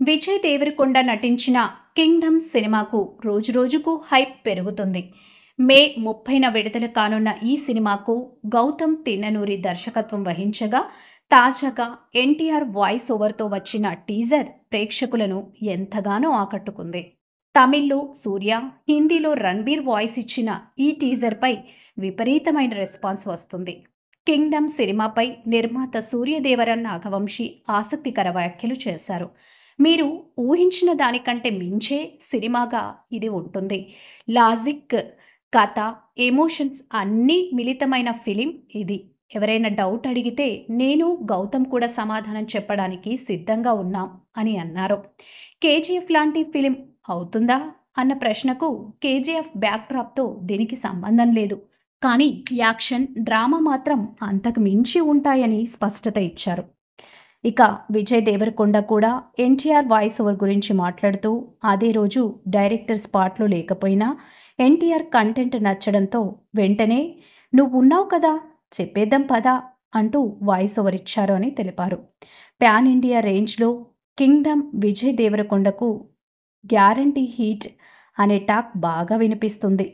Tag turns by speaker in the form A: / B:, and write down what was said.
A: విజయ్ దేవరకొండ నటించిన 'కింగ్డమ్' సినిమాకు రోజురోజుకు హైప్ పెరుగుతుంది. మే 30న విడుదల కానున్న ఈ సినిమాకు గౌతమ్ తిన్ననూరి దర్శకత్వం వహించగా, తాజాగా ఎన్టీఆర్ వాయిస్ ఓవర్తో వచ్చిన టీజర్ ప్రేక్షకులను ఎంతగానో ఆకట్టుకుంది. తమిళ్లో సూర్య, హిందీలో రణ్బీర్ వాయిస్ ఇచ్చిన ఈ టీజర్పై విపరీతమైన రెస్పాన్స్ వస్తుంది. 'కింగ్డమ్' సినిమాపై నిర్మాత సూర్యదేవరన్ నాగవంశి ఆసక్తికర వ్యాఖ్యలు చేశారు. మీరు ఊహించిన దానికంటే మించే సినిమాగా ఇది ఉంటుంది. లాజిక్, కథ, ఎమోషన్స్ అన్నీ మిళితమైన ఫిలిం ఇది. ఎవరైనా డౌట్ అడిగితే నేను, గౌతమ్ కూడా సమాధానం చెప్పడానికి సిద్ధంగా ఉన్నాం అని అన్నారు. కేజీఎఫ్ లాంటి ఫిలిం అవుతుందా అన్న ప్రశ్నకు కేజీఎఫ్ బ్యాక్డ్రాప్తో దీనికి సంబంధం లేదు. కానీ యాక్షన్, డ్రామా మాత్రం అంతకు మించి ఉంటాయని స్పష్టత ఇచ్చారు. ఇక విజయ్ దేవరకొండ కూడా ఎన్టీఆర్ వాయిస్ ఓవర్ గురించి మాట్లాడుతూ, అదే రోజు డైరెక్టర్ స్పాట్లో లేకపోయినా ఎన్టీఆర్ కంటెంట్ నచ్చడంతో వెంటనే "నువ్వున్నావు కదా, చెప్పేద్దాం పదా" అంటూ వాయిస్ ఓవర్ ఇచ్చారు అని తెలిపారు. పాన్ ఇండియా రేంజ్లో 'కింగ్డమ్' విజయ్ దేవరకొండకు గ్యారంటీ హిట్ అనే టాక్ బాగా వినిపిస్తుంది.